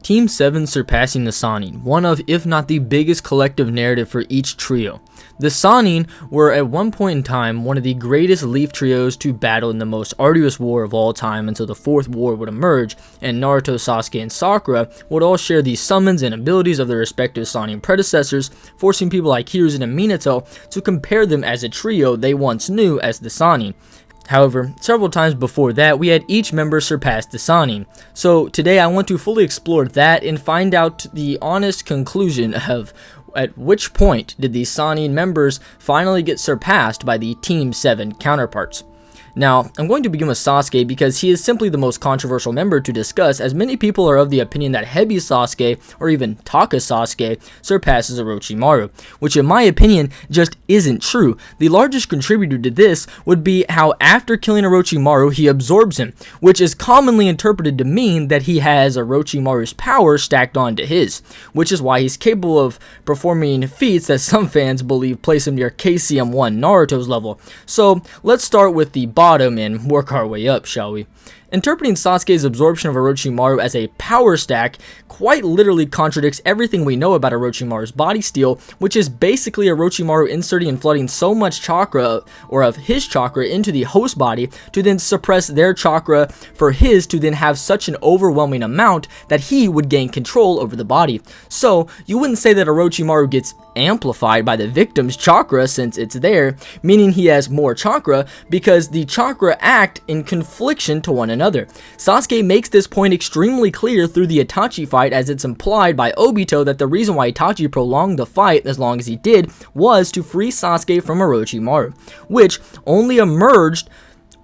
Team 7 surpassing the Sannin, one of, if not the biggest collective narrative for each trio. The Sannin were at one point in time one of the greatest Leaf trios to battle in the most arduous war of all time until the fourth war would emerge, and Naruto, Sasuke, and Sakura would all share the summons and abilities of their respective Sannin predecessors, forcing people like Hiruzen and Minato to compare them as a trio they once knew as the Sannin. However, several times before that, we had each member surpass the Sannin. So today I want to fully explore that and find out the honest conclusion of at which point did the Sannin members finally get surpassed by the Team 7 counterparts. Now, I'm going to begin with Sasuke because he is simply the most controversial member to discuss, as many people are of the opinion that Heavy Sasuke, or even Taka Sasuke, surpasses Orochimaru, which in my opinion just isn't true. The largest contributor to this would be how after killing Orochimaru he absorbs him, which is commonly interpreted to mean that he has Orochimaru's power stacked onto his, which is why he's capable of performing feats that some fans believe place him near KCM1 Naruto's level. So let's start with the bottom and work our way up, shall we? Interpreting Sasuke's absorption of Orochimaru as a power stack quite literally contradicts everything we know about Orochimaru's body steel, which is basically Orochimaru inserting and flooding so much chakra, or of his chakra, into the host body to then suppress their chakra for his to then have such an overwhelming amount that he would gain control over the body. So you wouldn't say that Orochimaru gets amplified by the victim's chakra since it's there, meaning he has more chakra, because the chakra act in confliction to one another. Sasuke makes this point extremely clear through the Itachi fight, as it's implied by Obito that the reason why Itachi prolonged the fight as long as he did was to free Sasuke from Orochimaru, which only emerged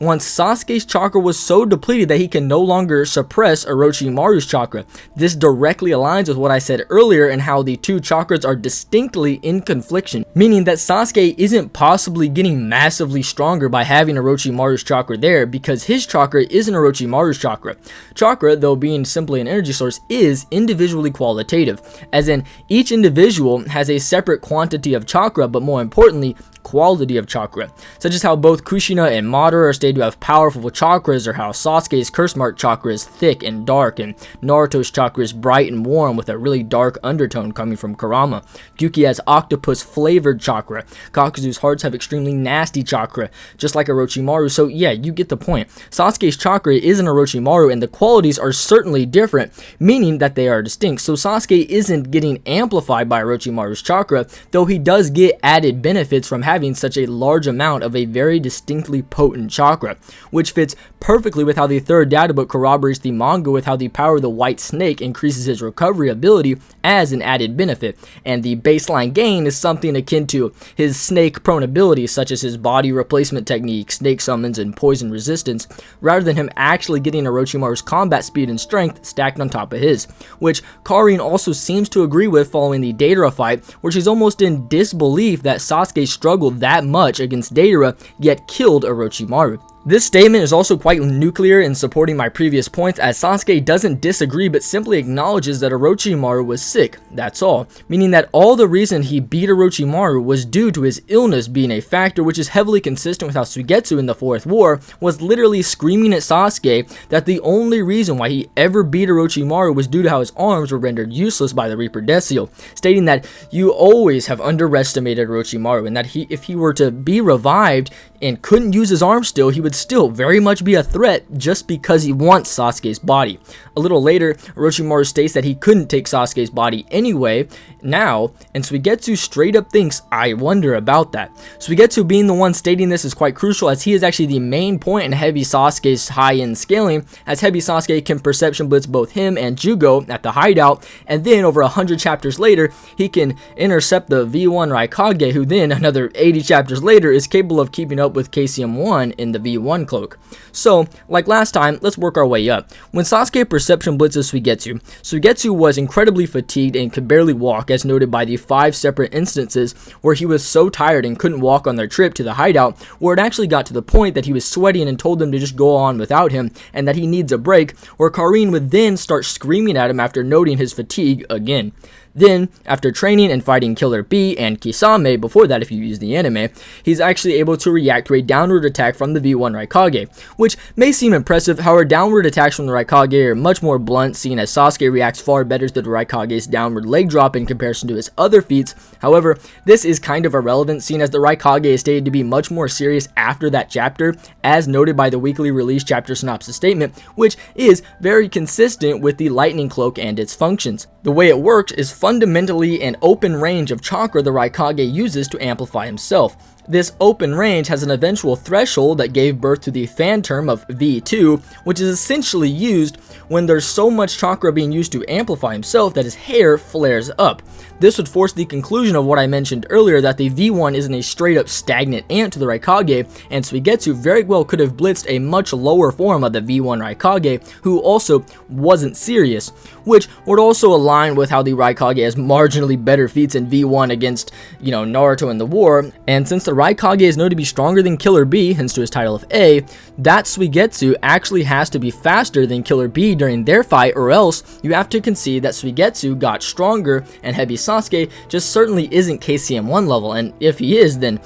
once Sasuke's chakra was so depleted that he can no longer suppress Orochimaru's chakra. This directly aligns with what I said earlier and how the two chakras are distinctly in confliction, meaning that Sasuke isn't possibly getting massively stronger by having Orochimaru's chakra there, because his chakra isn't Orochimaru's chakra. Chakra, though being simply an energy source, is individually qualitative, as in each individual has a separate quantity of chakra, but more importantly, quality of chakra, such as how both Kushina and Madara are stated to have powerful chakras, or how Sasuke's curse mark chakra is thick and dark, and Naruto's chakra is bright and warm with a really dark undertone coming from Kurama. Gyuki has octopus flavored chakra. Kakuzu's hearts have extremely nasty chakra, just like Orochimaru. So yeah, you get the point. Sasuke's chakra isn't Orochimaru, and the qualities are certainly different, meaning that they are distinct. So Sasuke isn't getting amplified by Orochimaru's chakra, though he does get added benefits from having such a large amount of a very distinctly potent chakra, which fits perfectly with how the third data book corroborates the manga with how the power of the white snake increases his recovery ability as an added benefit, and the baseline gain is something akin to his snake prone abilities, such as his body replacement technique, snake summons, and poison resistance, rather than him actually getting Orochimaru's combat speed and strength stacked on top of his, which Karin also seems to agree with following the Deidara fight, where she's almost in disbelief that Sasuke struggled that much against Deidara, yet killed Orochimaru. This statement is also quite nuclear in supporting my previous points, as Sasuke doesn't disagree but simply acknowledges that Orochimaru was sick, that's all, meaning that all the reason he beat Orochimaru was due to his illness being a factor, which is heavily consistent with how Suigetsu in the Fourth War was literally screaming at Sasuke that the only reason why he ever beat Orochimaru was due to how his arms were rendered useless by the Reaper Death Seal, stating that you always have underestimated Orochimaru, and that if he were to be revived and couldn't use his arm still, he would still very much be a threat just because he wants Sasuke's body. A little later, Orochimaru states that he couldn't take Sasuke's body anyway now, and Suigetsu straight up thinks, I wonder about that. Suigetsu being the one stating this is quite crucial, as he is actually the main point in Heavy Sasuke's high-end scaling, as Heavy Sasuke can perception blitz both him and Jugo at the hideout, and then over 100 chapters later, he can intercept the V1 Raikage, who then another 80 chapters later is capable of keeping up with KCM1 in the V1 cloak. So, like last time, let's work our way up. When Sasuke perception blitzes Suigetsu was incredibly fatigued and could barely walk, as noted by the 5 separate instances where he was so tired and couldn't walk on their trip to the hideout, where it actually got to the point that he was sweating and told them to just go on without him and that he needs a break, where Karin would then start screaming at him after noting his fatigue again. Then, after training and fighting Killer Bee and Kisame, before that if you use the anime, he's actually able to react react to a downward attack from the V1 Raikage, which may seem impressive. However, downward attacks from the Raikage are much more blunt, seeing as Sasuke reacts far better to the Raikage's downward leg drop in comparison to his other feats. However, this is kind of irrelevant, seeing as the Raikage is stated to be much more serious after that chapter, as noted by the weekly release chapter synopsis statement, which is very consistent with the lightning cloak and its functions. The way it works is fundamentally an open range of chakra the Raikage uses to amplify himself. This open range has an eventual threshold that gave birth to the fan term of V2, which is essentially used when there's so much chakra being used to amplify himself that his hair flares up. This would force the conclusion of what I mentioned earlier, that the V1 isn't a straight up stagnant ant to the Raikage, and Suigetsu very well could have blitzed a much lower form of the V1 Raikage, who also wasn't serious, which would also align with how the Raikage has marginally better feats in V1 against, Naruto in the war. And since the Raikage is known to be stronger than Killer B, hence to his title of A, that Suigetsu actually has to be faster than Killer B during their fight, or else you have to concede that Suigetsu got stronger and Heavy Sasuke just certainly isn't KCM1 level, and if he is, then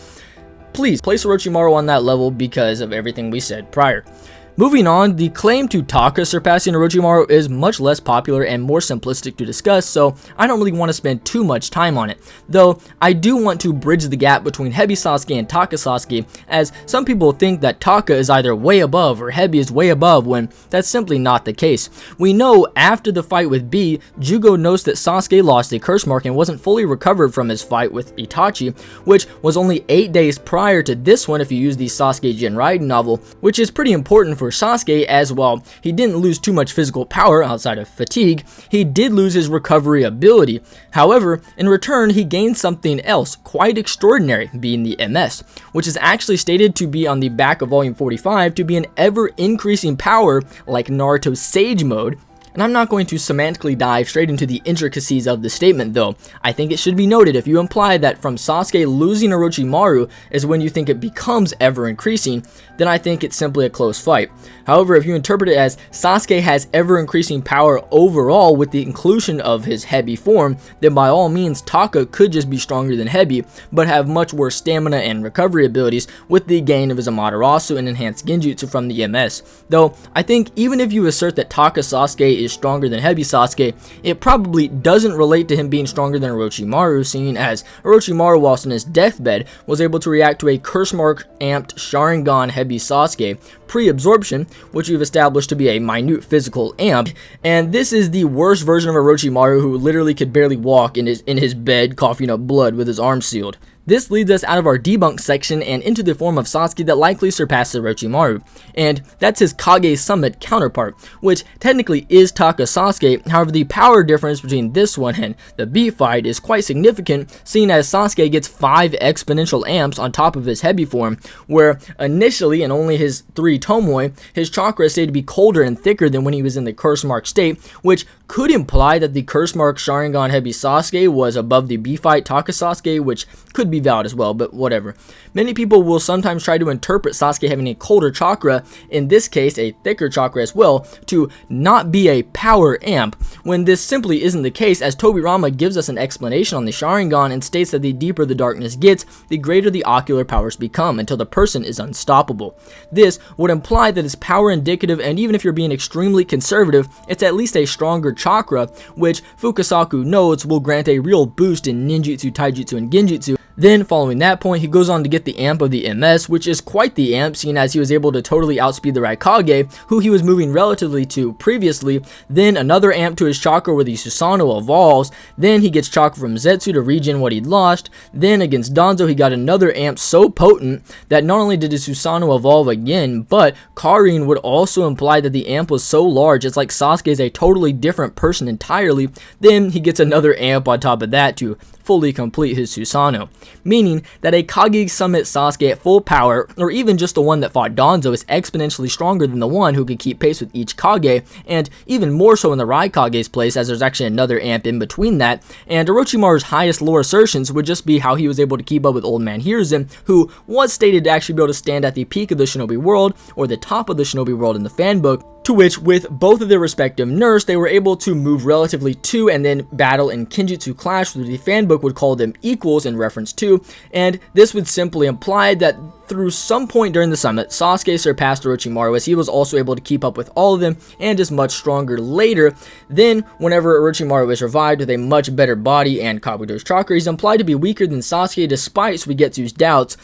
please place Orochimaru on that level because of everything we said prior. Moving on, the claim to Taka surpassing Orochimaru is much less popular and more simplistic to discuss, so I don't really want to spend too much time on it. Though, I do want to bridge the gap between Heavy Sasuke and Taka Sasuke, as some people think that Taka is either way above or Heavy is way above, when that's simply not the case. We know after the fight with B, Jugo noticed that Sasuke lost a curse mark and wasn't fully recovered from his fight with Itachi, which was only 8 days prior to this one if you use the Sasuke Jinraiden novel, which is pretty important for Sasuke, as while he didn't lose too much physical power outside of fatigue, he did lose his recovery ability. However, in return, he gained something else quite extraordinary, being the MS, which is actually stated to be on the back of volume 45 to be an ever-increasing power like Naruto's Sage Mode. And I'm not going to semantically dive straight into the intricacies of the statement, though. I think it should be noted, if you imply that from Sasuke losing Orochimaru is when you think it becomes ever increasing, then I think it's simply a close fight. However, if you interpret it as Sasuke has ever increasing power overall with the inclusion of his Heavy form, then by all means Taka could just be stronger than Heavy, but have much worse stamina and recovery abilities with the gain of his Amaterasu and enhanced Genjutsu from the MS. Though, I think even if you assert that Taka Sasuke is stronger than Heavy Sasuke, it probably doesn't relate to him being stronger than Orochimaru, seeing as Orochimaru, whilst in his deathbed, was able to react to a curse mark amped Sharingan Heavy Sasuke pre-absorption, which we've established to be a minute physical amp, and this is the worst version of Orochimaru, who literally could barely walk in his bed, coughing up blood with his arms sealed. This leads us out of our debunk section and into the form of Sasuke that likely surpasses Orochimaru, and that's his Kage Summit counterpart, which technically is Taka Sasuke. However, the power difference between this one and the B fight is quite significant, seeing as Sasuke gets 5 exponential amps on top of his Heavy form, where initially in only his 3 Tomoe, his chakra is stated to be colder and thicker than when he was in the curse mark state, which could imply that the curse mark Sharingan Heavy Sasuke was above the B fight Taka Sasuke, which could be valid as well, but whatever. Many people will sometimes try to interpret Sasuke having a colder chakra, in this case a thicker chakra as well, to not be a power amp, when this simply isn't the case, as Tobirama gives us an explanation on the Sharingan and states that the deeper the darkness gets, the greater the ocular powers become, until the person is unstoppable. This would imply that it's power indicative, and even if you're being extremely conservative, it's at least a stronger chakra, which Fukasaku notes will grant a real boost in ninjutsu, taijutsu, and genjutsu. Then, following that point, he goes on to get the amp of the MS, which is quite the amp, seeing as he was able to totally outspeed the Raikage, who he was moving relatively to previously. Then another amp to his chakra where the Susanoo evolves. Then he gets chakra from Zetsu to regen what he'd lost. Then against Danzo, he got another amp so potent that not only did his Susanoo evolve again, but Karin would also imply that the amp was so large, it's like Sasuke is a totally different person entirely. Then he gets another amp on top of that to fully complete his Susanoo, meaning that a Kage Summit Sasuke at full power, or even just the one that fought Danzo, is exponentially stronger than the one who could keep pace with each Kage, and even more so in the Raikage's place, as there's actually another amp in between that. And Orochimaru's highest lore assertions would just be how he was able to keep up with Old Man Hiruzen, who was stated to actually be able to stand at the peak of the Shinobi world, or the top of the Shinobi world in the fan book, to which, with both of their respective nerfs, they were able to move relatively to and then battle in Kenjutsu Clash, which the fanbook would call them equals in reference to, and this would simply imply that through some point during the summit, Sasuke surpassed Orochimaru as he was also able to keep up with all of them and is much stronger later. Then, whenever Orochimaru is revived with a much better body and Kabuto's chakra, he's implied to be weaker than Sasuke despite Suigetsu's doubts.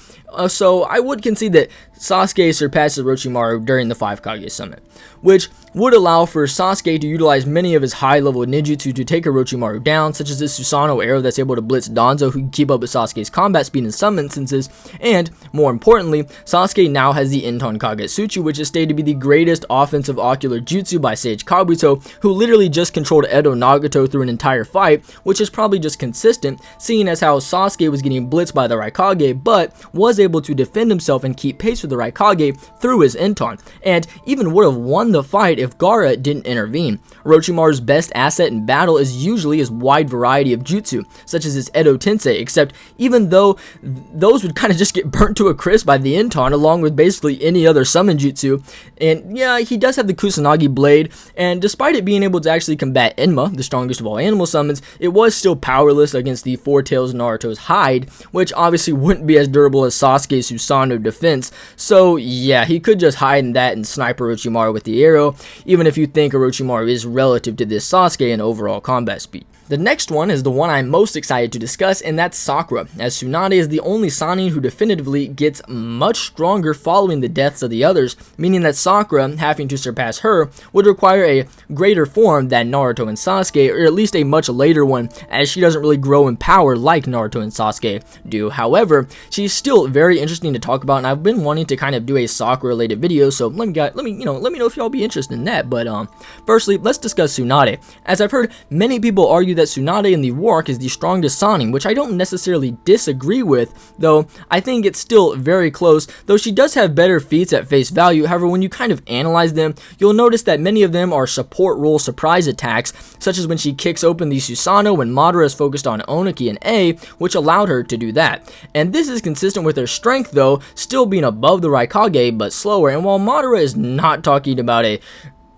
So I would concede that Sasuke surpasses Orochimaru during the 5 Kage summit, which would allow for Sasuke to utilize many of his high-level ninjutsu to take Orochimaru down, such as this Susanoo arrow that's able to blitz Danzo, who can keep up with Sasuke's combat speed in some instances, and, more importantly, Sasuke now has the Inton Kagetsuchi, which is stated to be the greatest offensive ocular jutsu by Sage Kabuto, who literally just controlled Edo Nagato through an entire fight, which is probably just consistent, seeing as how Sasuke was getting blitzed by the Raikage, but was able to defend himself and keep pace with the Raikage through his Inton, and even would have won the fight if Gaara didn't intervene. Orochimaru's best asset in battle is usually his wide variety of jutsu, such as his Edo Tensei, except even though those would kind of just get burnt to a crisp by the Inton along with basically any other summon jutsu. And yeah, he does have the Kusanagi blade, and despite it being able to actually combat Enma, the strongest of all animal summons, it was still powerless against the Four Tails Naruto's hide, which obviously wouldn't be as durable as Sasuke's Susanoo defense. So yeah, he could just hide in that and snipe Orochimaru with the arrow, even if you think Orochimaru is relative to this Sasuke in overall combat speed. The next one is the one I'm most excited to discuss, and that's Sakura, as Tsunade is the only Sannin who definitively gets much stronger following the deaths of the others, meaning that Sakura, having to surpass her, would require a greater form than Naruto and Sasuke, or at least a much later one, as she doesn't really grow in power like Naruto and Sasuke do. However, she's still very interesting to talk about, and I've been wanting to kind of do a Sakura related video, so let me know if y'all be interested in that. But firstly, let's discuss Tsunade, as I've heard many people argue that Tsunade in the war arc is the strongest Sannin, which I don't necessarily disagree with, though I think it's still very close, though she does have better feats at face value. However, when you kind of analyze them, you'll notice that many of them are support role surprise attacks, such as when she kicks open the Susanoo when Madara is focused on Oniki and A, which allowed her to do that. And this is consistent with her strength, though, still being above the Raikage, but slower. And while Madara is not talking about a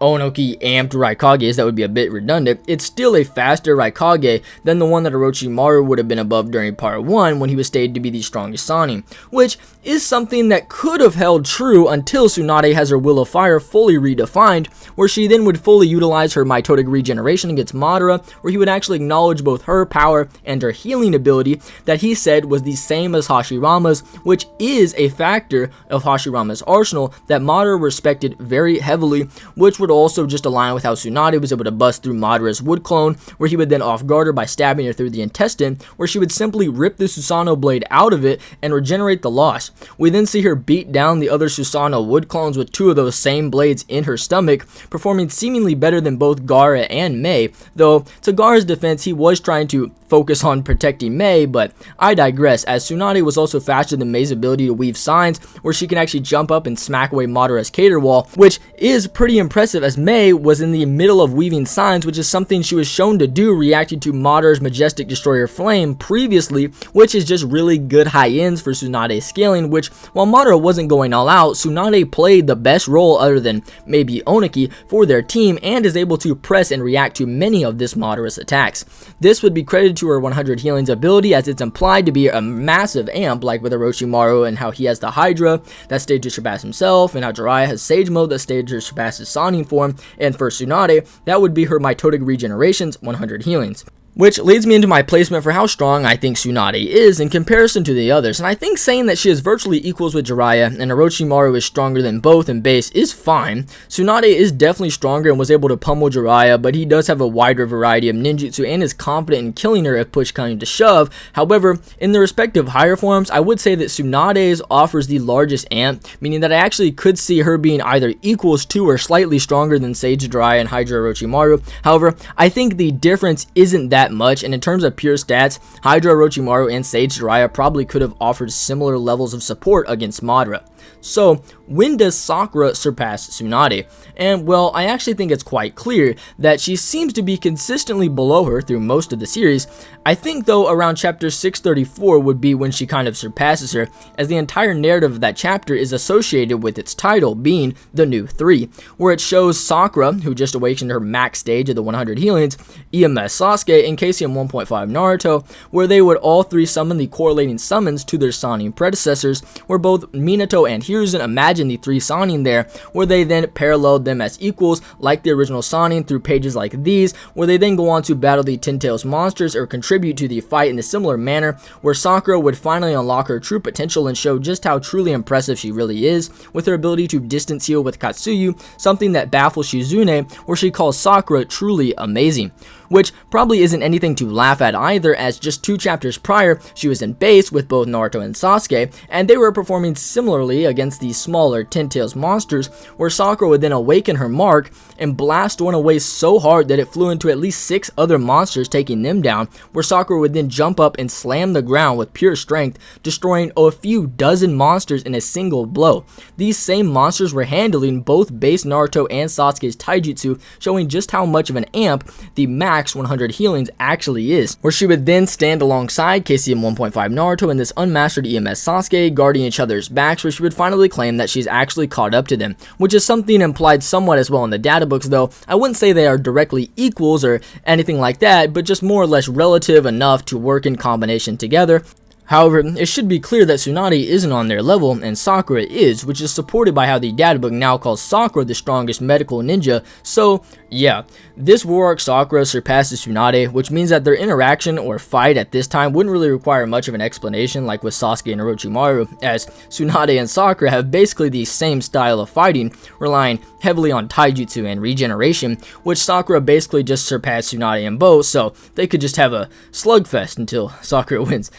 Onoki amped Raikages, that would be a bit redundant, it's still a faster Raikage than the one that Orochimaru would have been above during part 1 when he was stated to be the strongest Sannin, which is something that could have held true until Tsunade has her Will of Fire fully redefined, where she then would fully utilize her mitotic regeneration against Madara, where he would actually acknowledge both her power and her healing ability that he said was the same as Hashirama's, which is a factor of Hashirama's arsenal that Madara respected very heavily, which would also just align with how Tsunade was able to bust through Madara's wood clone, where he would then off guard her by stabbing her through the intestine, where she would simply rip the Susanoo blade out of it and regenerate the loss. We then see her beat down the other Susanoo wood clones with 2 of those same blades in her stomach, performing seemingly better than both Gaara and Mei, though to Gaara's defense he was trying to focus on protecting Mei, but I digress, as Tsunade was also faster than Mei's ability to weave signs, where she can actually jump up and smack away Madara's Cater Wall, which is pretty impressive as Mei was in the middle of weaving signs, which is something she was shown to do reacting to Madara's Majestic Destroyer Flame previously, which is just really good high ends for Tsunade's scaling, which while Madara wasn't going all out, Tsunade played the best role other than maybe Oniki for their team and is able to press and react to many of this Madara's attacks. This would be credited to her 100 healings ability, as it's implied to be a massive amp like with Orochimaru and how he has the Hydra that staged to surpass himself, and how Jiraiya has Sage Mode that staged to surpass his Sannin form, and for Tsunade that would be her mitotic regenerations 100 healings. Which leads me into my placement for how strong I think Tsunade is in comparison to the others, and I think saying that she is virtually equals with Jiraiya and Orochimaru is stronger than both in base is fine. Tsunade is definitely stronger and was able to pummel Jiraiya, but he does have a wider variety of ninjutsu and is confident in killing her if push comes to shove. However, in the respective higher forms, I would say that Tsunade's offers the largest amp, meaning that I actually could see her being either equals to or slightly stronger than Sage Jiraiya and Hydra Orochimaru. However, I think the difference isn't that much, and in terms of pure stats, Hydra Orochimaru and Sage Jiraiya probably could have offered similar levels of support against Madara. So when does Sakura surpass Tsunade? And well, I actually think it's quite clear that she seems to be consistently below her through most of the series. I think though around chapter 634 would be when she kind of surpasses her, as the entire narrative of that chapter is associated with its title being the New 3, where it shows Sakura, who just awakened her max stage of the 100 healings, EMS Sasuke, and KCM 1.5 Naruto, where they would all three summon the correlating summons to their Sannin predecessors, where both Minato and Hiruzen imagine the three Sannin there, where they then paralleled them as equals like the original Sannin through pages like these, where they then go on to battle the Ten Tails monsters or contribute to the fight in a similar manner, where Sakura would finally unlock her true potential and show just how truly impressive she really is, with her ability to distance heal with Katsuyu, something that baffles Shizune, where she calls Sakura truly amazing. Which probably isn't anything to laugh at either, as just 2 chapters prior, she was in base with both Naruto and Sasuke, and they were performing similarly against these smaller Ten Tails monsters, where Sakura would then awaken her mark and blast one away so hard that it flew into at least 6 other monsters, taking them down, where Sakura would then jump up and slam the ground with pure strength, destroying a few dozen monsters in a single blow. These same monsters were handling both base Naruto and Sasuke's taijutsu, showing just how much of an amp the max 100 healings actually is, where she would then stand alongside KCM 1.5 Naruto and this unmastered EMS Sasuke, guarding each other's backs, where she would finally claim that she's actually caught up to them, which is something implied somewhat as well in the data books, though I wouldn't say they are directly equals or anything like that, but just more or less relative enough to work in combination together. However, it should be clear that Tsunade isn't on their level and Sakura is, which is supported by how the databook now calls Sakura the strongest medical ninja. So yeah, this war arc Sakura surpasses Tsunade, which means that their interaction or fight at this time wouldn't really require much of an explanation like with Sasuke and Orochimaru, as Tsunade and Sakura have basically the same style of fighting, relying heavily on taijutsu and regeneration, which Sakura basically just surpassed Tsunade in both, so they could just have a slugfest until Sakura wins.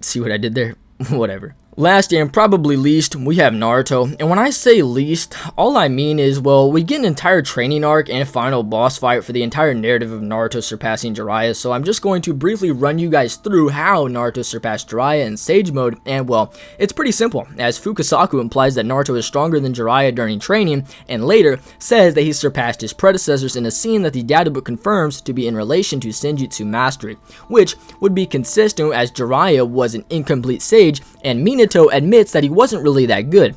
See what I did there? Whatever. Last and probably least, we have Naruto, and when I say least, all I mean is, well, we get an entire training arc and final boss fight for the entire narrative of Naruto surpassing Jiraiya, so I'm just going to briefly run you guys through how Naruto surpassed Jiraiya in Sage Mode, and well, it's pretty simple, as Fukasaku implies that Naruto is stronger than Jiraiya during training, and later says that he surpassed his predecessors in a scene that the databook confirms to be in relation to Senjutsu mastery, which would be consistent as Jiraiya was an incomplete sage, and Minato admits that he wasn't really that good.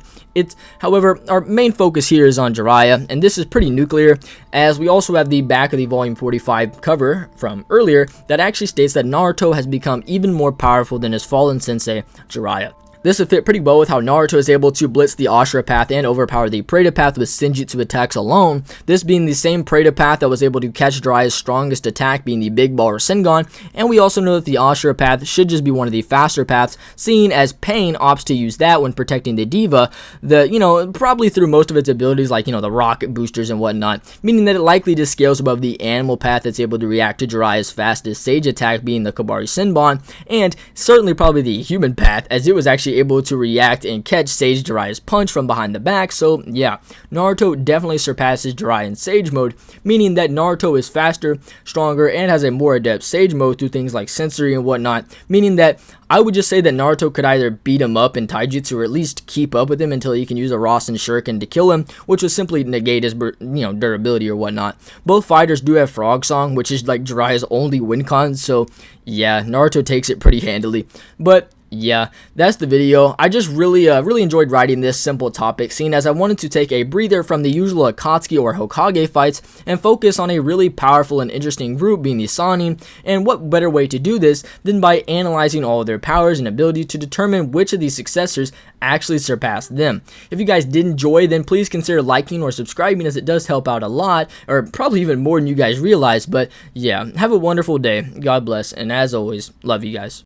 However, our main focus here is on Jiraiya, and this is pretty nuclear, as we also have the back of the volume 45 cover from earlier that actually states that Naruto has become even more powerful than his fallen sensei, Jiraiya. This would fit pretty well with how Naruto is able to blitz the Ashura path and overpower the Preda path with Senjutsu attacks alone, this being the same Preda path that was able to catch Jiraiya's strongest attack being the Big Ball or Sengon, and we also know that the Ashura path should just be one of the faster paths, seeing as Pain opts to use that when protecting the Diva, probably through most of its abilities like, the rocket boosters and whatnot, meaning that it likely just scales above the animal path that's able to react to Jiraiya's fastest Sage attack being the Kabari Senbon, and certainly probably the human path, as it was actually able to react and catch Sage Jiraiya's punch from behind the back. So yeah, Naruto definitely surpasses Jiraiya in Sage Mode, meaning that Naruto is faster, stronger, and has a more adept Sage Mode through things like sensory and whatnot, meaning that I would just say that Naruto could either beat him up in taijutsu or at least keep up with him until he can use a Rasen Shuriken to kill him, which would simply negate his durability or whatnot. Both fighters do have Frog Song, which is like Jiraiya's only win con, so yeah, Naruto takes it pretty handily. But yeah, that's the video. I just really enjoyed writing this simple topic, seeing as I wanted to take a breather from the usual Akatsuki or Hokage fights and focus on a really powerful and interesting group being the Sannin, and what better way to do this than by analyzing all of their powers and ability to determine which of these successors actually surpass them. If you guys did enjoy, then please consider liking or subscribing, as it does help out a lot, or probably even more than you guys realize. But yeah, have a wonderful day. God bless, and as always, love you guys.